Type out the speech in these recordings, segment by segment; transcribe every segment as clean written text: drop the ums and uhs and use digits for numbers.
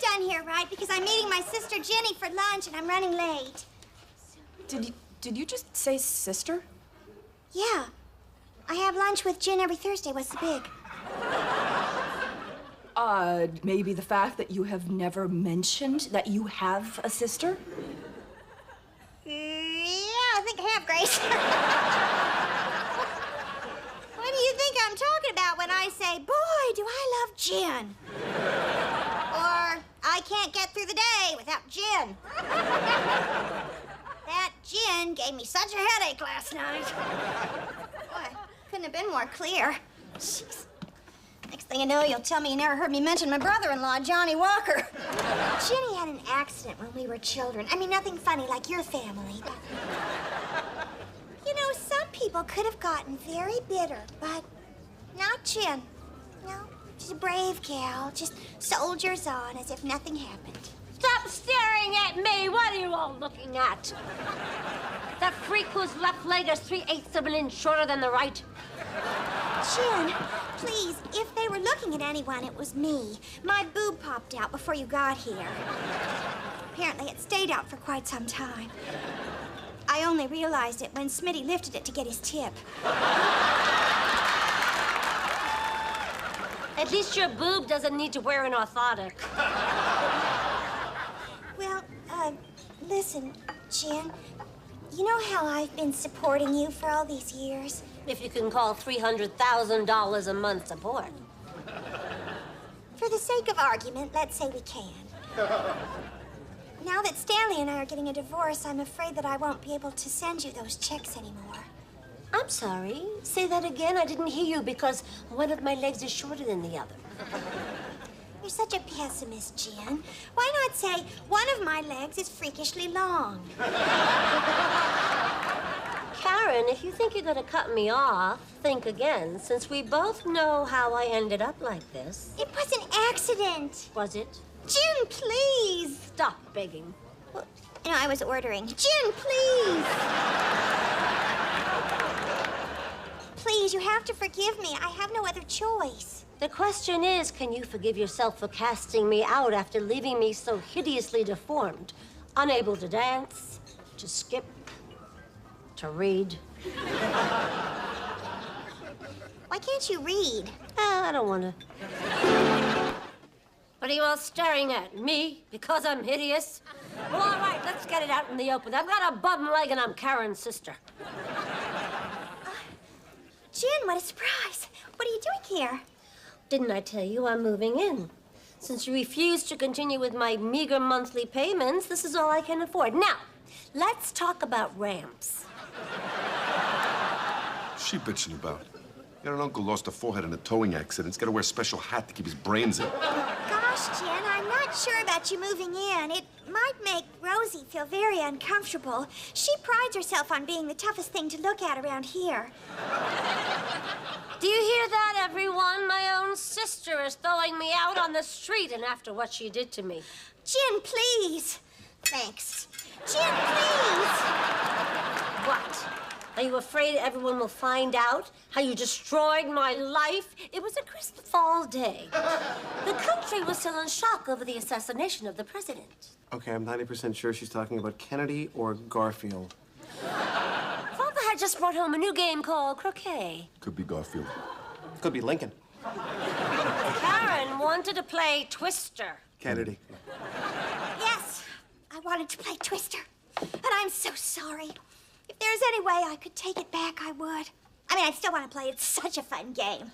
done here, right? Because I'm meeting my sister Jenny for lunch and I'm running late. Did you just say sister? Yeah. I have lunch with Jen every Thursday. What's the big? Maybe the fact that you have never mentioned that you have a sister? Yeah, I think I have, Grace. What do you think I'm talking about when I say, boy, do I love Jen? Or, I can't get through the day without Jen. That Jen gave me such a headache last night. Boy, couldn't have been more clear. Jeez. Next thing you know, you'll tell me you never heard me mention my brother-in-law, Johnny Walker. Jenny had an accident when we were children. I mean, nothing funny like your family, but... You know, some people could have gotten very bitter, but not Jen. No, she's a brave gal, just soldiers on as if nothing happened. Stop staring at me! What are you all looking at? That freak whose left leg is 3/8 of an inch shorter than the right. Jen, please, if they were looking at anyone, it was me. My boob popped out before you got here. Apparently, it stayed out for quite some time. I only realized it when Smitty lifted it to get his tip. At least your boob doesn't need to wear an orthotic. Well, listen, Jen, you know how I've been supporting you for all these years? If you can call $300,000 a month support. For the sake of argument, let's say we can. Now that Stanley and I are getting a divorce, I'm afraid that I won't be able to send you those checks anymore. I'm sorry. Say that again. I didn't hear you because one of my legs is shorter than the other. You're such a pessimist, Jen. Why not say one of my legs is freakishly long? Karen, if you think you're going to cut me off, think again, since we both know how I ended up like this. It was an accident. Was it? Jen, please. Stop begging. Well, you know, I was ordering. Jen, please. Please, you have to forgive me. I have no other choice. The question is, can you forgive yourself for casting me out after leaving me so hideously deformed? Unable to dance, to skip, to read. Why can't you read? I don't want to. What are you all staring at? Me? Because I'm hideous? Well, all right, let's get it out in the open. I've got a bum leg and I'm Karen's sister. Jen, what a surprise. What are you doing here? Didn't I tell you I'm moving in? Since you refused to continue with my meager monthly payments, this is all I can afford. Now, let's talk about ramps. What's she bitching about? Got an uncle lost a forehead in a towing accident. He's got to wear a special hat to keep his brains in. Gosh, Jen, I'm not sure about you moving in. It might make Rosie feel very uncomfortable. She prides herself on being the toughest thing to look at around here. Do you hear that, everyone? My own sister is throwing me out on the street, and after what she did to me. Jen, please. Thanks. Jen, please. What? Are you afraid everyone will find out how you destroyed my life? It was a crisp fall day. The country was still in shock over the assassination of the president. Okay, I'm 90% sure she's talking about Kennedy or Garfield. Father had just brought home a new game called croquet. Could be Garfield. Could be Lincoln. Karen wanted to play Twister. Kennedy. Yes, I wanted to play Twister, and I'm so sorry. If there's any way I could take it back, I would. I mean, I still want to play. It's such a fun game.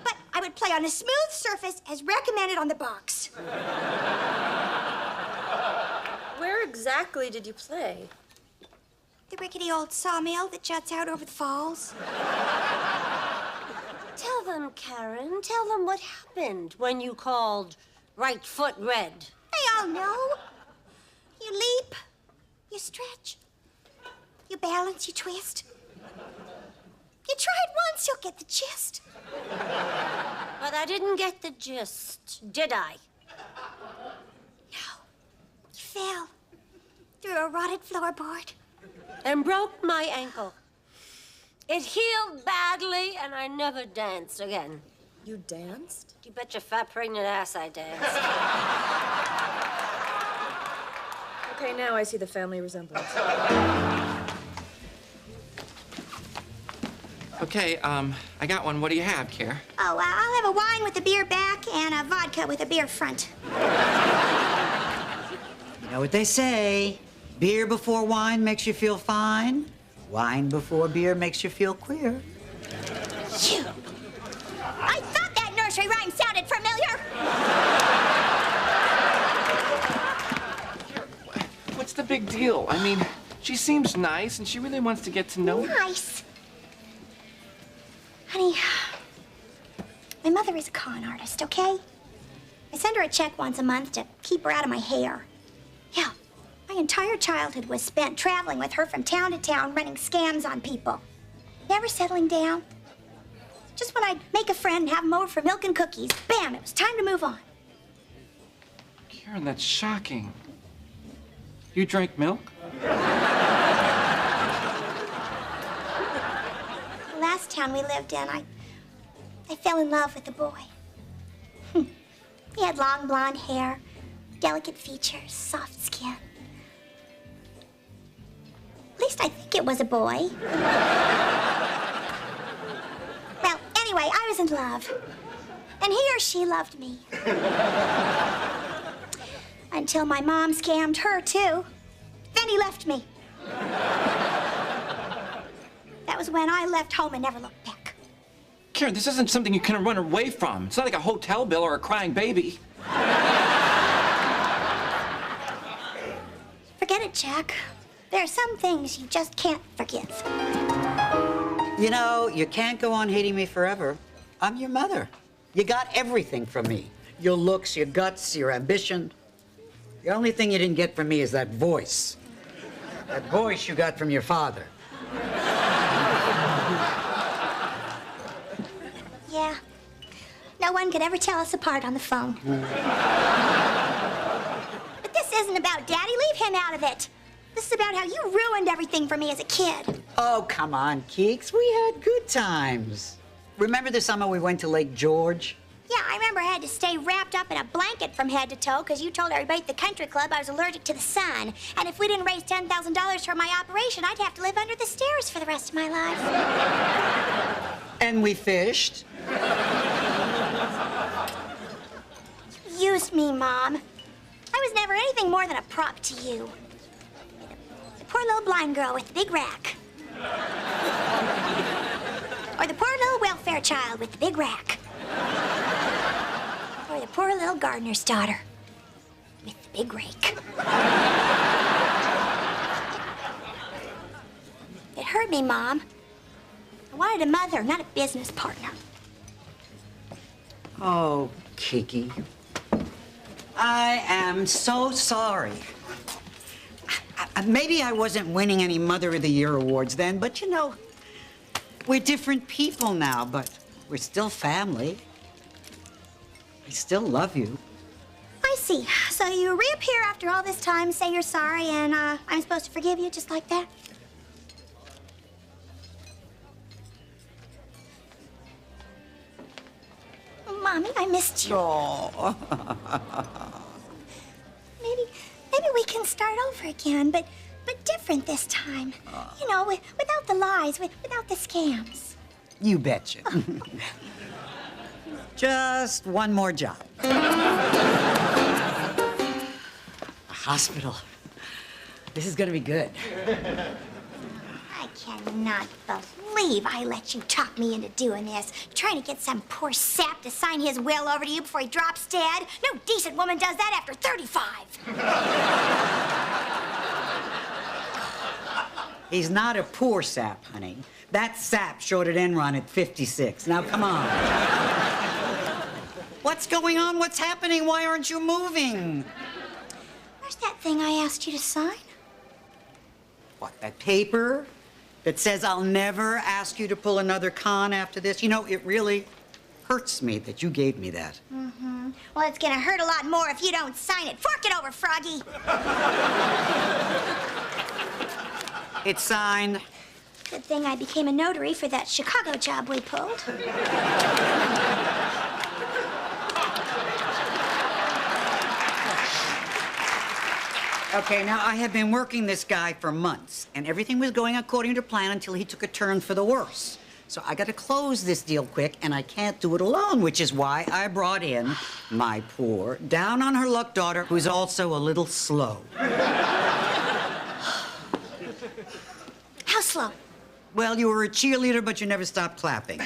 But I would play on a smooth surface as recommended on the box. Where exactly did you play? The rickety old sawmill that juts out over the falls. Tell them, Karen, tell them what happened when you called right foot red. They all know. You leap, you stretch, you balance, you twist. You try it once, you'll get the gist. But I didn't get the gist, did I? No. You fell through a rotted floorboard. And broke my ankle. It healed badly, and I never danced again. You danced? You bet your fat, pregnant ass I danced. Okay, now I see the family resemblance. Okay, I got one. What do you have, Care? Oh, I'll have a wine with a beer back and a vodka with a beer front. You know what they say, beer before wine makes you feel fine. Wine before beer makes you feel queer. Phew. I thought that nursery rhyme sounded familiar. What's the big deal? I mean, she seems nice, and she really wants to get to know you. Nice. Honey, my mother is a con artist, okay? I send her a check once a month to keep her out of my hair. Yeah, my entire childhood was spent traveling with her from town to town, running scams on people. Never settling down. Just when I'd make a friend and have him over for milk and cookies, bam, it was time to move on. Karen, that's shocking. You drank milk? The last town we lived in, I fell in love with a boy. He had long blonde hair, delicate features, soft skin. At least I think it was a boy. Well, anyway, I was in love. And he or she loved me. Until my mom scammed her, too. Then he left me. That was when I left home and never looked back. Karen, this isn't something you can run away from. It's not like a hotel bill or a crying baby. Forget it, Jack. There are some things you just can't forgive. You know, you can't go on hating me forever. I'm your mother. You got everything from me. Your looks, your guts, your ambition. The only thing you didn't get from me is that voice. That voice you got from your father. Yeah. No one could ever tell us apart on the phone. But this isn't about Daddy. Leave him out of it. This is about how you ruined everything for me as a kid. Oh, come on, Keeks. We had good times. Remember the summer we went to Lake George? Yeah, I remember I had to stay wrapped up in a blanket from head to toe because you told everybody at the country club I was allergic to the sun. And if we didn't raise $10,000 for my operation, I'd have to live under the stairs for the rest of my life. And we fished. You used me, Mom. I was never anything more than a prop to you. The poor little blind girl with the big rack. Or the poor little welfare child with the big rack. Or the poor little gardener's daughter with the big rake. It hurt me, Mom. I wanted a mother, not a business partner. Oh, Kiki. I am so sorry. Maybe I wasn't winning any Mother of the Year awards then, but you know, we're different people now, but we're still family. I still love you. I see. So you reappear after all this time, say you're sorry, and I'm supposed to forgive you just like that? Mommy, I missed you. Oh. Maybe we can start over again, but different this time. You know, without the lies, without the scams. You betcha. Just one more job. A hospital. This is gonna be good. I cannot believe I let you talk me into doing this. Trying to get some poor sap to sign his will over to you before he drops dead. No decent woman does that after 35. He's not a poor sap, honey. That sap showed at Enron at 56. Now, come on. What's going on? What's happening? Why aren't you moving? Where's that thing I asked you to sign? What, that paper that says I'll never ask you to pull another con after this? You know, it really hurts me that you gave me that. Mm-hmm. Well, it's gonna hurt a lot more if you don't sign it. Fork it over, Froggy. It's signed. Good thing I became a notary for that Chicago job we pulled. Okay, now I have been working this guy for months, and everything was going according to plan until he took a turn for the worse. So I got to close this deal quick, and I can't do it alone, which is why I brought in my poor, down-on-her-luck daughter, who's also a little slow. How slow? Well, you were a cheerleader, but you never stopped clapping.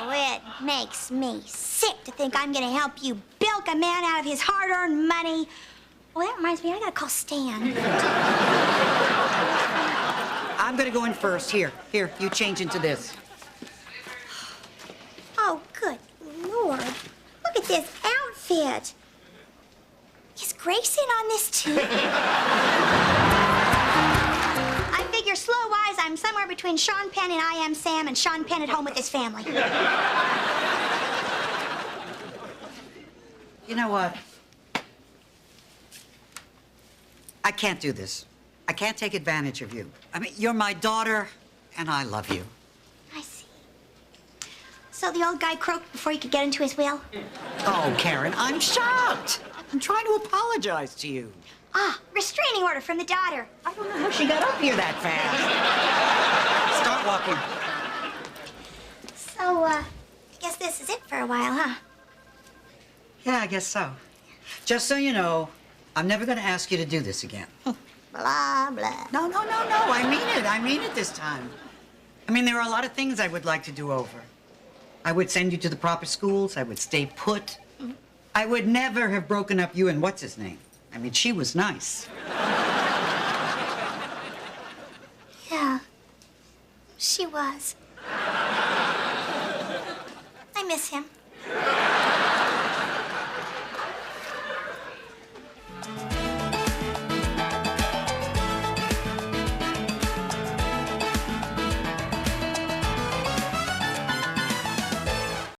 Oh, it makes me sick to think I'm gonna help you bilk a man out of his hard-earned money. Well, that reminds me, I gotta call Stan. I'm gonna go in first. Here, you change into this. Oh, good Lord. Look at this outfit. Is Grace in on this too? I figure slow-wise, I'm somewhere between Sean Penn and I Am Sam and Sean Penn at home with his family. You know what? I can't do this. I can't take advantage of you. I mean, you're my daughter, and I love you. I see. So the old guy croaked before he could get into his will? Oh, Karen, I'm shocked. I'm trying to apologize to you. Ah, restraining order from the daughter. I don't know how she got up here that fast. Start walking. So, I guess this is it for a while, huh? Yeah, I guess so. Just so you know, I'm never going to ask you to do this again. Blah, blah. No. I mean it. I mean it this time. I mean, there are a lot of things I would like to do over. I would send you to the proper schools. I would stay put. I would never have broken up you and what's-his-name. I mean, she was nice. Yeah, she was. I miss him.